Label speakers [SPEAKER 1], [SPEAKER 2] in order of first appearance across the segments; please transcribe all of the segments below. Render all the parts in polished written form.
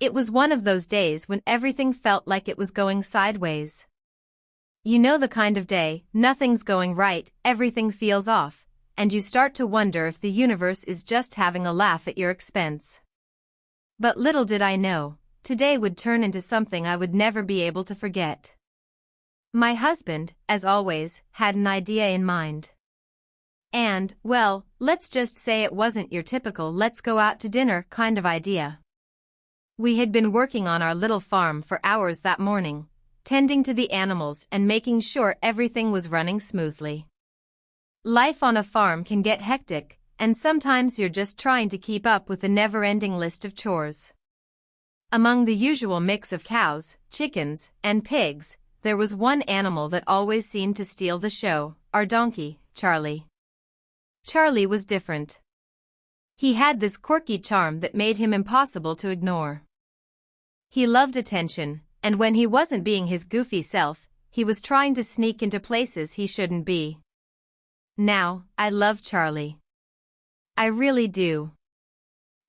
[SPEAKER 1] It was one of those days when everything felt like it was going sideways. You know the kind of day, nothing's going right, everything feels off, and you start to wonder if the universe is just having a laugh at your expense. But little did I know, today would turn into something I would never be able to forget. My husband, as always, had an idea in mind. And, well, let's just say it wasn't your typical let's go out to dinner kind of idea. We had been working on our little farm for hours that morning, tending to the animals and making sure everything was running smoothly. Life on a farm can get hectic, and sometimes you're just trying to keep up with the never-ending list of chores. Among the usual mix of cows, chickens, and pigs, there was one animal that always seemed to steal the show, our donkey, Charlie. Charlie was different. He had this quirky charm that made him impossible to ignore. He loved attention, and when he wasn't being his goofy self, he was trying to sneak into places he shouldn't be. Now, I love Charlie. I really do.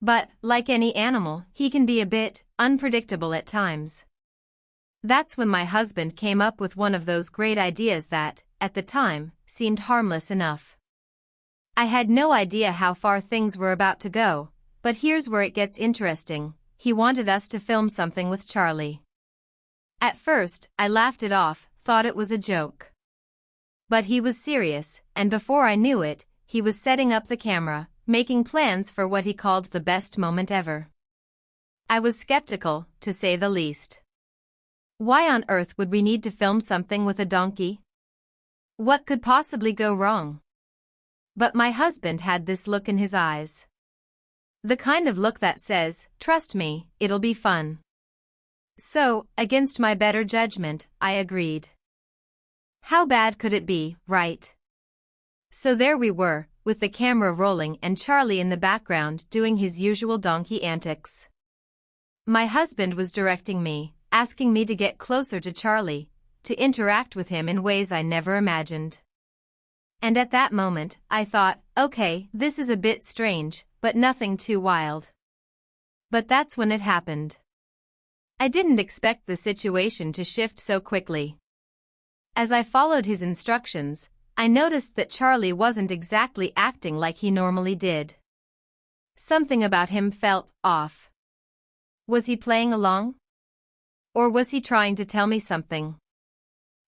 [SPEAKER 1] But, like any animal, he can be a bit unpredictable at times. That's when my husband came up with one of those great ideas that, at the time, seemed harmless enough. I had no idea how far things were about to go, but here's where it gets interesting. He wanted us to film something with Charlie. At first, I laughed it off, thought it was a joke. But he was serious, and before I knew it, he was setting up the camera, making plans for what he called the best moment ever. I was skeptical, to say the least. Why on earth would we need to film something with a donkey? What could possibly go wrong? But my husband had this look in his eyes. The kind of look that says, trust me, it'll be fun. So, against my better judgment, I agreed. How bad could it be, right? So there we were, with the camera rolling and Charlie in the background doing his usual donkey antics. My husband was directing me, asking me to get closer to Charlie, to interact with him in ways I never imagined. And at that moment, I thought, okay, this is a bit strange, but nothing too wild. But that's when it happened. I didn't expect the situation to shift so quickly. As I followed his instructions, I noticed that Charlie wasn't exactly acting like he normally did. Something about him felt off. Was he playing along? Or was he trying to tell me something?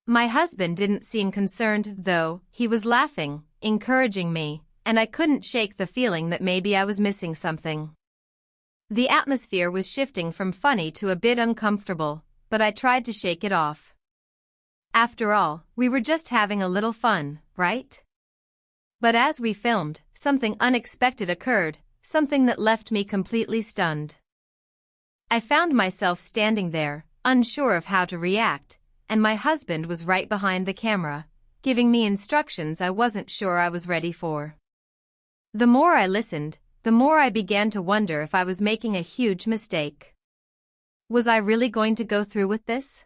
[SPEAKER 1] My husband didn't seem concerned, though. He was laughing, encouraging me, and I couldn't shake the feeling that maybe I was missing something. The atmosphere was shifting from funny to a bit uncomfortable, but I tried to shake it off. After all, we were just having a little fun, right? But as we filmed, something unexpected occurred, something that left me completely stunned. I found myself standing there, unsure of how to react, and my husband was right behind the camera, giving me instructions I wasn't sure I was ready for. The more I listened, the more I began to wonder if I was making a huge mistake. Was I really going to go through with this?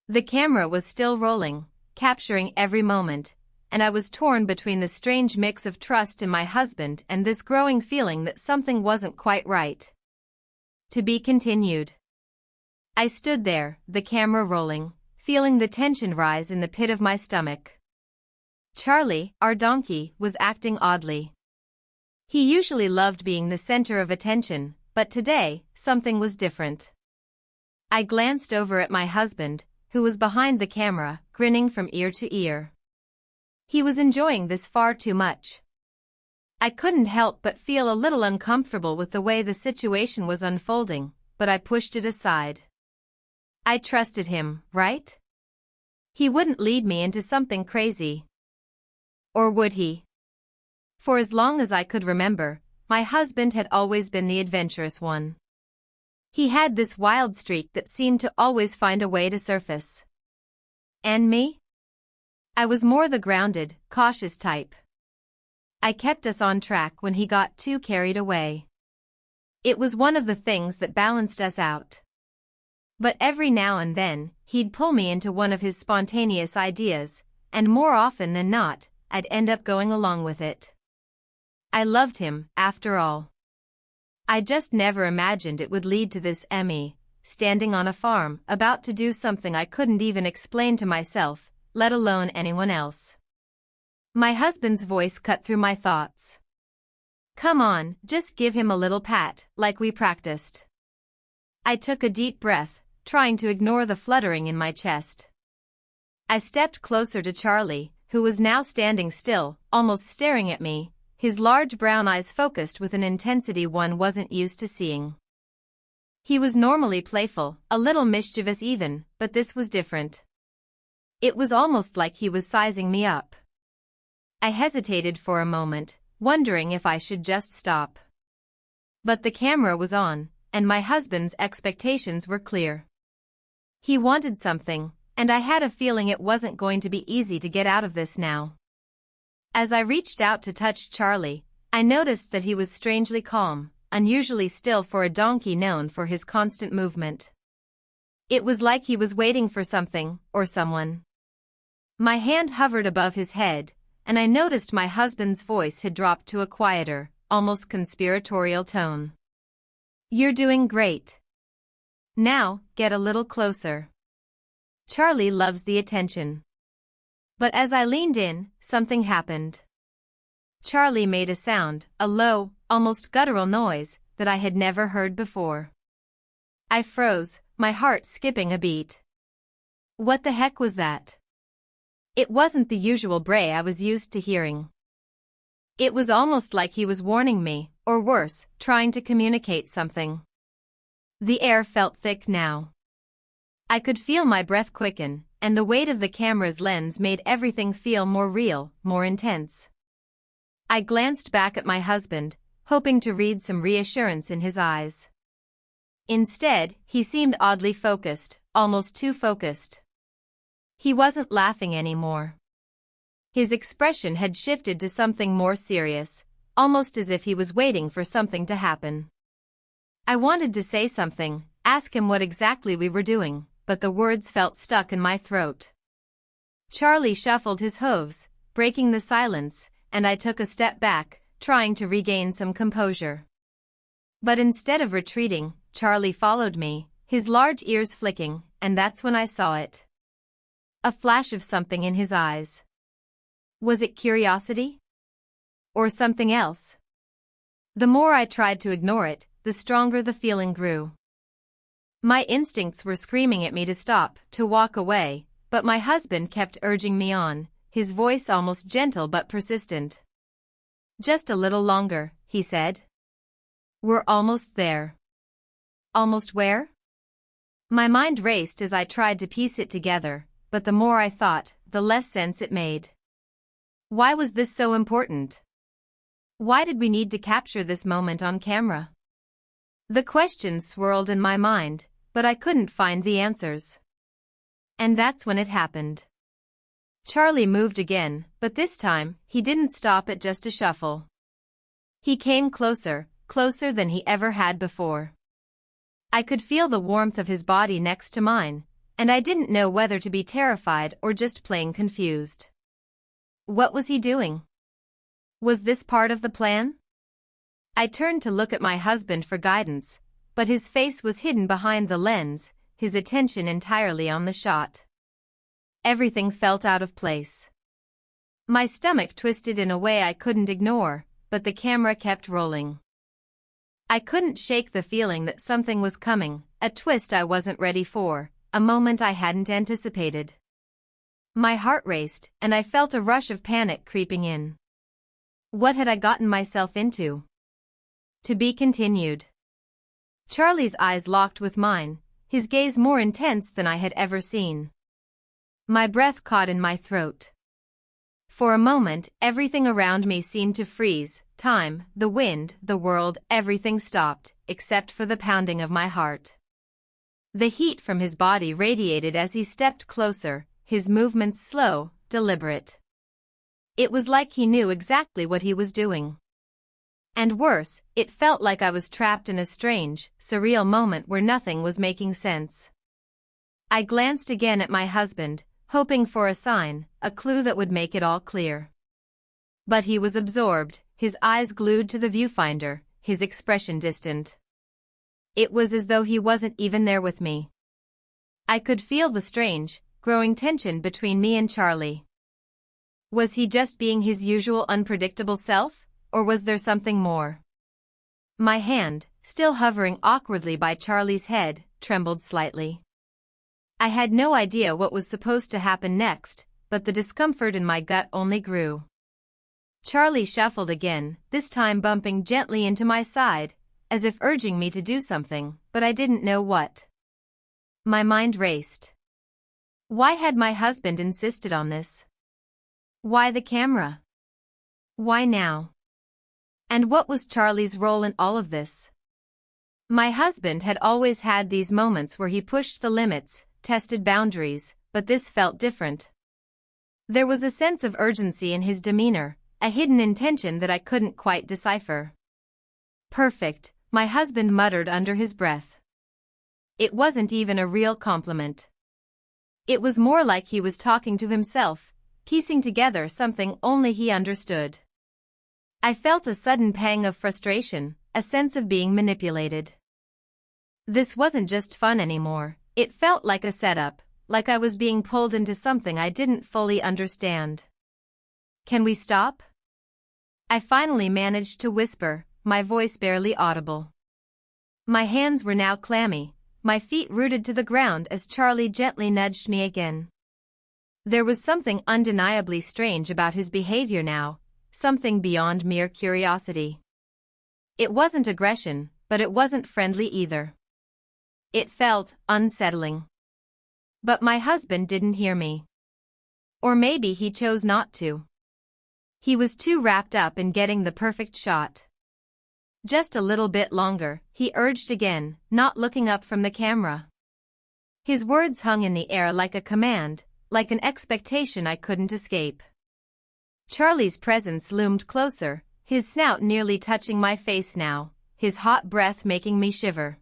[SPEAKER 1] The camera was still rolling, capturing every moment, and I was torn between the strange mix of trust in my husband and this growing feeling that something wasn't quite right. To be continued. I stood there, the camera rolling, feeling the tension rise in the pit of my stomach. Charlie, our donkey, was acting oddly. He usually loved being the center of attention, but today, something was different. I glanced over at my husband, who was behind the camera, grinning from ear to ear. He was enjoying this far too much. I couldn't help but feel a little uncomfortable with the way the situation was unfolding, but I pushed it aside. I trusted him, right? He wouldn't lead me into something crazy. Or would he? For as long as I could remember, my husband had always been the adventurous one. He had this wild streak that seemed to always find a way to surface. And me? I was more the grounded, cautious type. I kept us on track when he got too carried away. It was one of the things that balanced us out. But every now and then, he'd pull me into one of his spontaneous ideas, and more often than not, I'd end up going along with it. I loved him, after all. I just never imagined it would lead to this. Emmy, standing on a farm, about to do something I couldn't even explain to myself, let alone anyone else. My husband's voice cut through my thoughts. Come on, just give him a little pat, like we practiced. I took a deep breath, trying to ignore the fluttering in my chest. I stepped closer to Charlie, who was now standing still, almost staring at me, his large brown eyes focused with an intensity one wasn't used to seeing. He was normally playful, a little mischievous even, but this was different. It was almost like he was sizing me up. I hesitated for a moment, wondering if I should just stop. But the camera was on, and my husband's expectations were clear. He wanted something, and I had a feeling it wasn't going to be easy to get out of this now. As I reached out to touch Charlie, I noticed that he was strangely calm, unusually still for a donkey known for his constant movement. It was like he was waiting for something, or someone. My hand hovered above his head, and I noticed my husband's voice had dropped to a quieter, almost conspiratorial tone. You're doing great. Now, get a little closer. Charlie loves the attention. But as I leaned in, something happened. Charlie made a sound, a low, almost guttural noise, that I had never heard before. I froze, my heart skipping a beat. What the heck was that? It wasn't the usual bray I was used to hearing. It was almost like he was warning me, or worse, trying to communicate something. The air felt thick now. I could feel my breath quicken, and the weight of the camera's lens made everything feel more real, more intense. I glanced back at my husband, hoping to read some reassurance in his eyes. Instead, he seemed oddly focused, almost too focused. He wasn't laughing anymore. His expression had shifted to something more serious, almost as if he was waiting for something to happen. I wanted to say something, ask him what exactly we were doing, but the words felt stuck in my throat. Charlie shuffled his hooves, breaking the silence, and I took a step back, trying to regain some composure. But instead of retreating, Charlie followed me, his large ears flicking, and that's when I saw it. A flash of something in his eyes. Was it curiosity? Or something else? The more I tried to ignore it, the stronger the feeling grew. My instincts were screaming at me to stop, to walk away, but my husband kept urging me on, his voice almost gentle but persistent. Just a little longer, he said. We're almost there. Almost where? My mind raced as I tried to piece it together, but the more I thought, the less sense it made. Why was this so important? Why did we need to capture this moment on camera? The questions swirled in my mind, but I couldn't find the answers. And that's when it happened. Charlie moved again, but this time, he didn't stop at just a shuffle. He came closer, closer than he ever had before. I could feel the warmth of his body next to mine, and I didn't know whether to be terrified or just plain confused. What was he doing? Was this part of the plan? I turned to look at my husband for guidance, but his face was hidden behind the lens, his attention entirely on the shot. Everything felt out of place. My stomach twisted in a way I couldn't ignore, but the camera kept rolling. I couldn't shake the feeling that something was coming, a twist I wasn't ready for, a moment I hadn't anticipated. My heart raced, and I felt a rush of panic creeping in. What had I gotten myself into? To be continued. Charlie's eyes locked with mine, his gaze more intense than I had ever seen. My breath caught in my throat. For a moment, everything around me seemed to freeze, time, the wind, the world, everything stopped, except for the pounding of my heart. The heat from his body radiated as he stepped closer, his movements slow, deliberate. It was like he knew exactly what he was doing. And worse, it felt like I was trapped in a strange, surreal moment where nothing was making sense. I glanced again at my husband, hoping for a sign, a clue that would make it all clear. But he was absorbed, his eyes glued to the viewfinder, his expression distant. It was as though he wasn't even there with me. I could feel the strange, growing tension between me and Charlie. Was he just being his usual unpredictable self, or was there something more? My hand, still hovering awkwardly by Charlie's head, trembled slightly. I had no idea what was supposed to happen next, but the discomfort in my gut only grew. Charlie shuffled again, this time bumping gently into my side, as if urging me to do something, but I didn't know what. My mind raced. Why had my husband insisted on this? Why the camera? Why now? And what was Charlie's role in all of this? My husband had always had these moments where he pushed the limits, tested boundaries, but this felt different. There was a sense of urgency in his demeanor, a hidden intention that I couldn't quite decipher. Perfect, my husband muttered under his breath. It wasn't even a real compliment. It was more like he was talking to himself, piecing together something only he understood. I felt a sudden pang of frustration, a sense of being manipulated. This wasn't just fun anymore, it felt like a setup, like I was being pulled into something I didn't fully understand. Can we stop? I finally managed to whisper, my voice barely audible. My hands were now clammy, my feet rooted to the ground as Charlie gently nudged me again. There was something undeniably strange about his behavior now, something beyond mere curiosity. It wasn't aggression, but it wasn't friendly either. It felt unsettling. But my husband didn't hear me. Or maybe he chose not to. He was too wrapped up in getting the perfect shot. Just a little bit longer, he urged again, not looking up from the camera. His words hung in the air like a command, like an expectation I couldn't escape. Charlie's presence loomed closer, his snout nearly touching my face now, his hot breath making me shiver.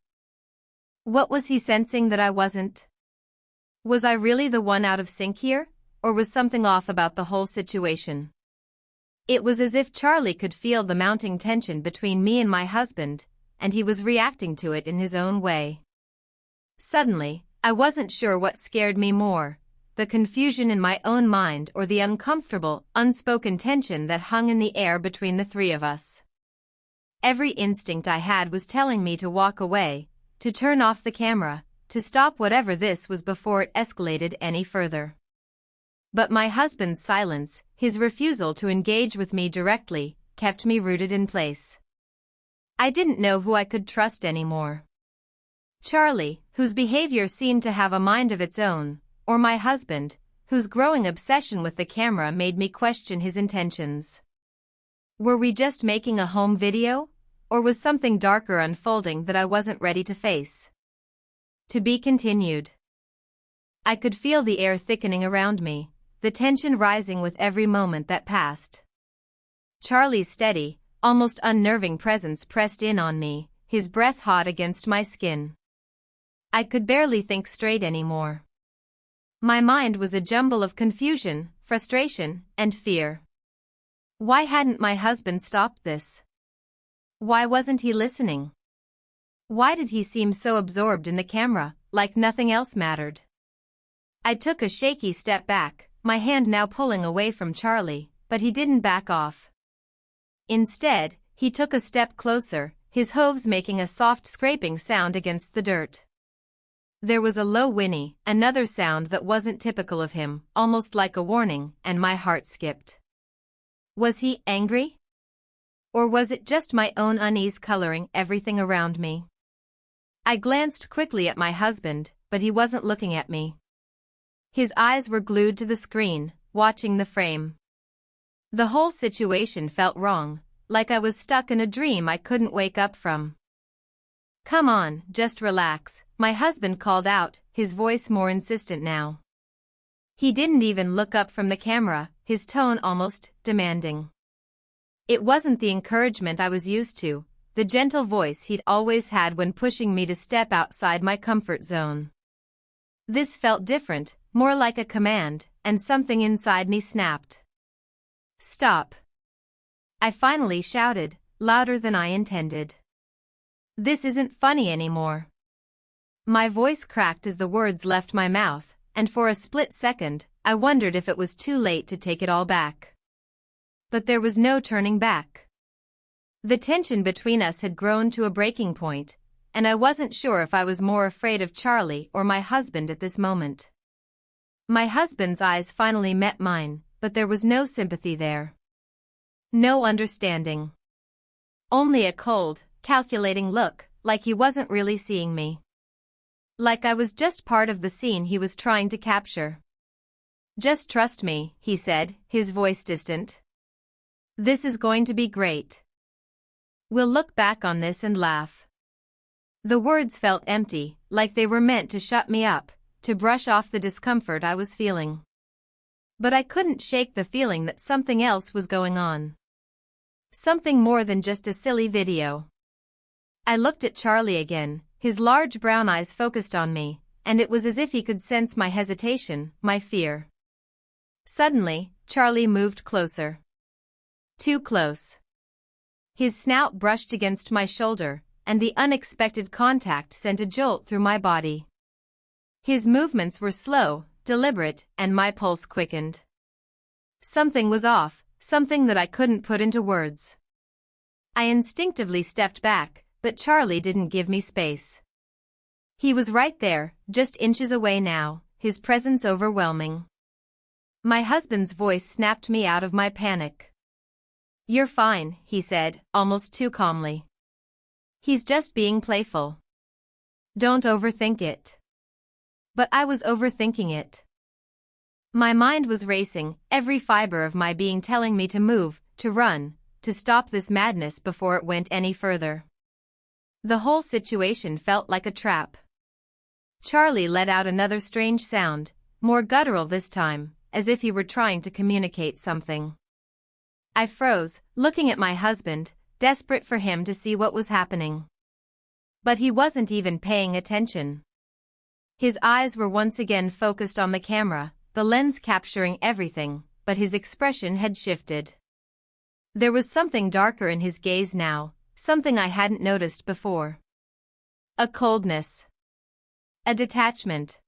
[SPEAKER 1] What was he sensing that I wasn't? Was I really the one out of sync here, or was something off about the whole situation? It was as if Charlie could feel the mounting tension between me and my husband, and he was reacting to it in his own way. Suddenly, I wasn't sure what scared me more, the confusion in my own mind or the uncomfortable, unspoken tension that hung in the air between the three of us. Every instinct I had was telling me to walk away, to turn off the camera, to stop whatever this was before it escalated any further. But my husband's silence, his refusal to engage with me directly, kept me rooted in place. I didn't know who I could trust anymore. Charlie, whose behavior seemed to have a mind of its own, or my husband, whose growing obsession with the camera made me question his intentions. Were we just making a home video, or was something darker unfolding that I wasn't ready to face? To be continued. I could feel the air thickening around me, the tension rising with every moment that passed. Charlie's steady, almost unnerving presence pressed in on me, his breath hot against my skin. I could barely think straight anymore. My mind was a jumble of confusion, frustration, and fear. Why hadn't my husband stopped this? Why wasn't he listening? Why did he seem so absorbed in the camera, like nothing else mattered? I took a shaky step back, my hand now pulling away from Charlie, but he didn't back off. Instead, he took a step closer, his hooves making a soft scraping sound against the dirt. There was a low whinny, another sound that wasn't typical of him, almost like a warning, and my heart skipped. Was he angry? Or was it just my own unease coloring everything around me? I glanced quickly at my husband, but he wasn't looking at me. His eyes were glued to the screen, watching the frame. The whole situation felt wrong, like I was stuck in a dream I couldn't wake up from. Come on, just relax, my husband called out, his voice more insistent now. He didn't even look up from the camera, his tone almost demanding. It wasn't the encouragement I was used to, the gentle voice he'd always had when pushing me to step outside my comfort zone. This felt different, more like a command, and something inside me snapped. Stop! I finally shouted, louder than I intended. This isn't funny anymore. My voice cracked as the words left my mouth, and for a split second, I wondered if it was too late to take it all back. But there was no turning back. The tension between us had grown to a breaking point, and I wasn't sure if I was more afraid of Charlie or my husband at this moment. My husband's eyes finally met mine, but there was no sympathy there. No understanding. Only a cold, calculating look, like he wasn't really seeing me. Like I was just part of the scene he was trying to capture. "Just trust me," he said, his voice distant. "This is going to be great. We'll look back on this and laugh." The words felt empty, like they were meant to shut me up, to brush off the discomfort I was feeling. But I couldn't shake the feeling that something else was going on. Something more than just a silly video. I looked at Charlie again, his large brown eyes focused on me, and it was as if he could sense my hesitation, my fear. Suddenly, Charlie moved closer. Too close. His snout brushed against my shoulder, and the unexpected contact sent a jolt through my body. His movements were slow, deliberate, and my pulse quickened. Something was off, something that I couldn't put into words. I instinctively stepped back, but Charlie didn't give me space. He was right there, just inches away now, his presence overwhelming. My husband's voice snapped me out of my panic. "You're fine," he said, almost too calmly. "He's just being playful. Don't overthink it." But I was overthinking it. My mind was racing, every fiber of my being telling me to move, to run, to stop this madness before it went any further. The whole situation felt like a trap. Charlie let out another strange sound, more guttural this time, as if he were trying to communicate something. I froze, looking at my husband, desperate for him to see what was happening. But he wasn't even paying attention. His eyes were once again focused on the camera, the lens capturing everything, but his expression had shifted. There was something darker in his gaze now, something I hadn't noticed before. A coldness. A detachment.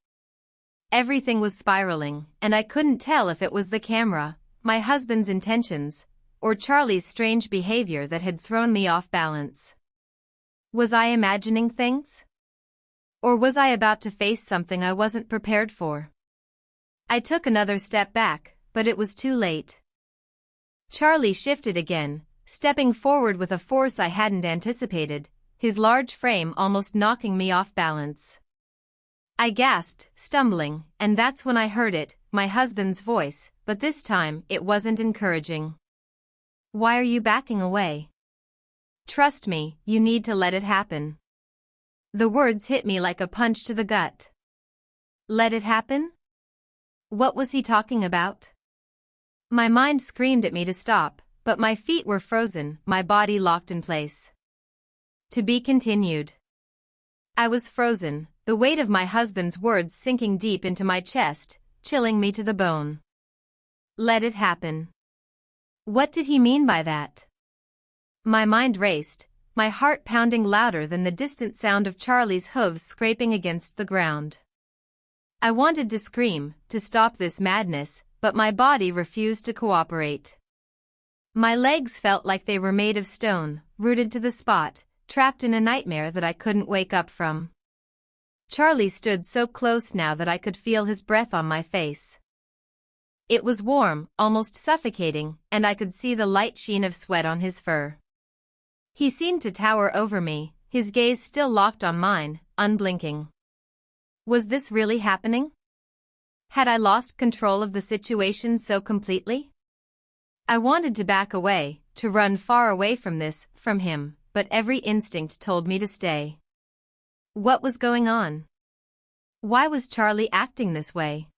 [SPEAKER 1] Everything was spiraling, and I couldn't tell if it was the camera, my husband's intentions, or Charlie's strange behavior that had thrown me off balance. Was I imagining things? Or was I about to face something I wasn't prepared for? I took another step back, but it was too late. Charlie shifted again, stepping forward with a force I hadn't anticipated, his large frame almost knocking me off balance. I gasped, stumbling, and that's when I heard it, my husband's voice, but this time it wasn't encouraging. "Why are you backing away? Trust me, you need to let it happen." The words hit me like a punch to the gut. Let it happen? What was he talking about? My mind screamed at me to stop, but my feet were frozen, my body locked in place. To be continued. I was frozen, the weight of my husband's words sinking deep into my chest, chilling me to the bone. Let it happen. What did he mean by that? My mind raced, my heart pounding louder than the distant sound of Charlie's hooves scraping against the ground. I wanted to scream, to stop this madness, but my body refused to cooperate. My legs felt like they were made of stone, rooted to the spot, trapped in a nightmare that I couldn't wake up from. Charlie stood so close now that I could feel his breath on my face. It was warm, almost suffocating, and I could see the light sheen of sweat on his fur. He seemed to tower over me, his gaze still locked on mine, unblinking. Was this really happening? Had I lost control of the situation so completely? I wanted to back away, to run far away from this, from him, but every instinct told me to stay. What was going on? Why was Charlie acting this way?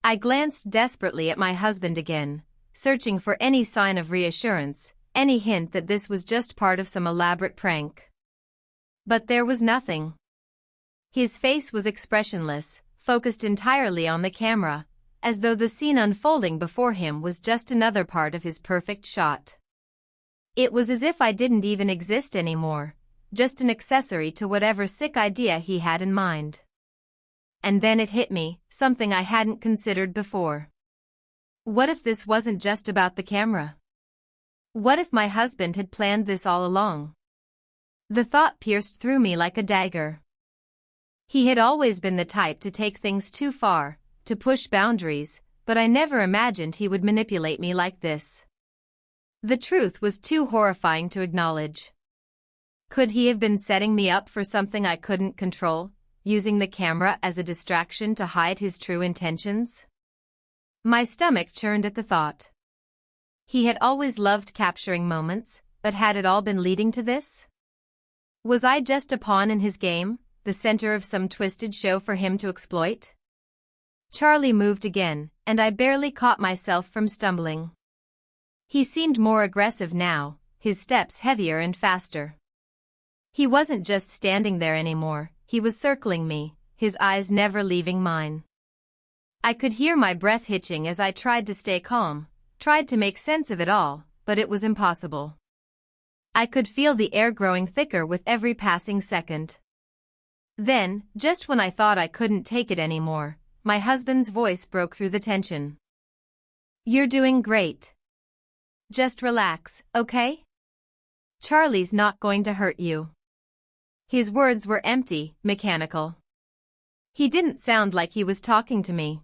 [SPEAKER 1] I glanced desperately at my husband again, searching for any sign of reassurance, any hint that this was just part of some elaborate prank. But there was nothing. His face was expressionless, focused entirely on the camera, as though the scene unfolding before him was just another part of his perfect shot. It was as if I didn't even exist anymore, just an accessory to whatever sick idea he had in mind. And then it hit me, something I hadn't considered before. What if this wasn't just about the camera? What if my husband had planned this all along? The thought pierced through me like a dagger. He had always been the type to take things too far, to push boundaries, but I never imagined he would manipulate me like this. The truth was too horrifying to acknowledge. Could he have been setting me up for something I couldn't control, using the camera as a distraction to hide his true intentions? My stomach churned at the thought. He had always loved capturing moments, but had it all been leading to this? Was I just a pawn in his game, the center of some twisted show for him to exploit? Charlie moved again, and I barely caught myself from stumbling. He seemed more aggressive now, his steps heavier and faster. He wasn't just standing there anymore, he was circling me, his eyes never leaving mine. I could hear my breath hitching as I tried to stay calm, tried to make sense of it all, but it was impossible. I could feel the air growing thicker with every passing second. Then, just when I thought I couldn't take it anymore, my husband's voice broke through the tension. "You're doing great. Just relax, okay? Charlie's not going to hurt you." His words were empty, mechanical. He didn't sound like he was talking to me.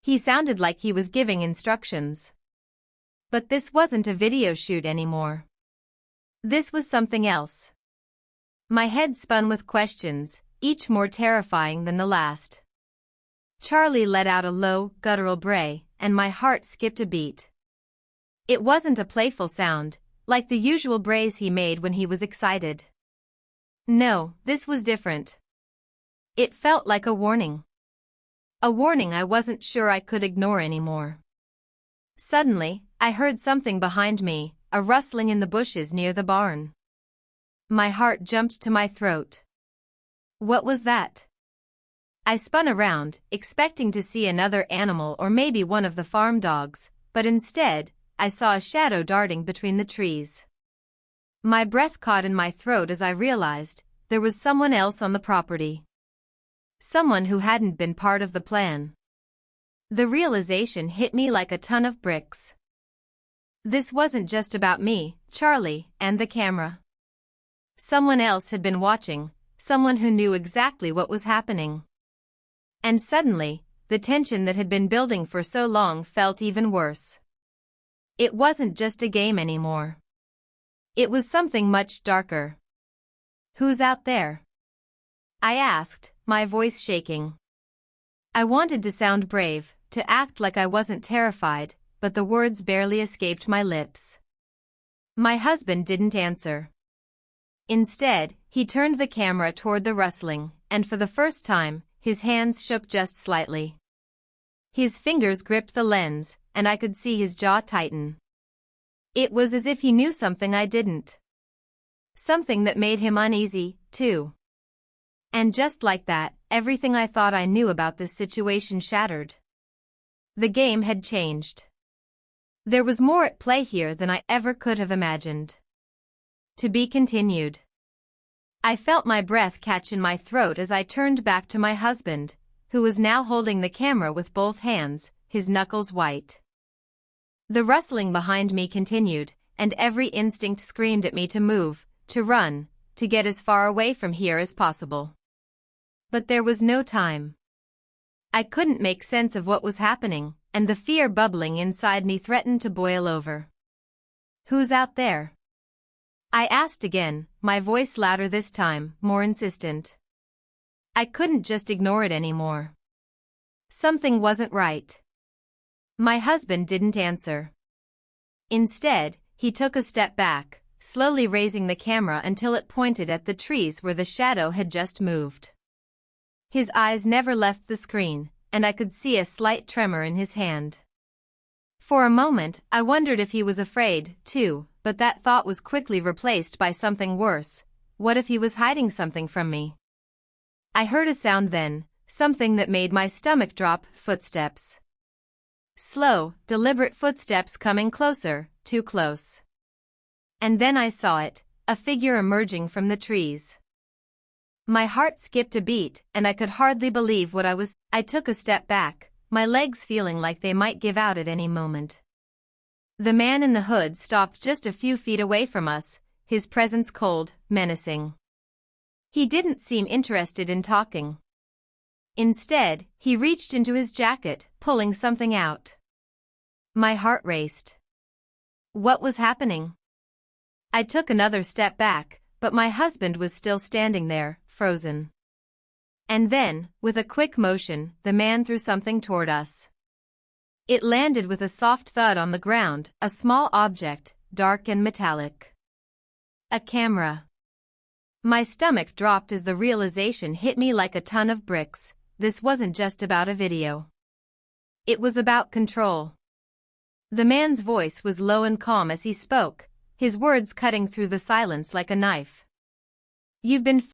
[SPEAKER 1] He sounded like he was giving instructions. But this wasn't a video shoot anymore. This was something else. My head spun with questions, each more terrifying than the last. Charlie let out a low, guttural bray, and my heart skipped a beat. It wasn't a playful sound, like the usual brays he made when he was excited. No, this was different. It felt like a warning. A warning I wasn't sure I could ignore anymore. Suddenly, I heard something behind me, a rustling in the bushes near the barn. My heart jumped to my throat. What was that? I spun around, expecting to see another animal or maybe one of the farm dogs, but instead, I saw a shadow darting between the trees. My breath caught in my throat as I realized there was someone else on the property. Someone who hadn't been part of the plan. The realization hit me like a ton of bricks. This wasn't just about me, Charlie, and the camera. Someone else had been watching, someone who knew exactly what was happening. And suddenly, the tension that had been building for so long felt even worse. It wasn't just a game anymore. It was something much darker. "Who's out there?" I asked, my voice shaking. I wanted to sound brave, to act like I wasn't terrified, but the words barely escaped my lips. My husband didn't answer. Instead, he turned the camera toward the rustling, and for the first time, his hands shook just slightly. His fingers gripped the lens, and I could see his jaw tighten. It was as if he knew something I didn't. Something that made him uneasy, too. And just like that, everything I thought I knew about this situation shattered. The game had changed. There was more at play here than I ever could have imagined. To be continued. I felt my breath catch in my throat as I turned back to my husband, who was now holding the camera with both hands, his knuckles white. The rustling behind me continued, and every instinct screamed at me to move, to run, to get as far away from here as possible. But there was no time. I couldn't make sense of what was happening, and the fear bubbling inside me threatened to boil over. "Who's out there?" I asked again, my voice louder this time, more insistent. I couldn't just ignore it anymore. Something wasn't right. My husband didn't answer. Instead, he took a step back, slowly raising the camera until it pointed at the trees where the shadow had just moved. His eyes never left the screen, and I could see a slight tremor in his hand. For a moment, I wondered if he was afraid, too, but that thought was quickly replaced by something worse. What if he was hiding something from me? I heard a sound then, something that made my stomach drop, footsteps. Slow, deliberate footsteps coming closer, too close. And then I saw it, a figure emerging from the trees. My heart skipped a beat, and I could hardly believe what I was. I took a step back, my legs feeling like they might give out at any moment. The man in the hood stopped just a few feet away from us, his presence cold, menacing. He didn't seem interested in talking. Instead, he reached into his jacket, pulling something out. My heart raced. What was happening? I took another step back, but my husband was still standing there, frozen. And then, with a quick motion, the man threw something toward us. It landed with a soft thud on the ground, a small object, dark and metallic. A camera. My stomach dropped as the realization hit me like a ton of bricks. This wasn't just about a video. It was about control. The man's voice was low and calm as he spoke, his words cutting through the silence like a knife. You've been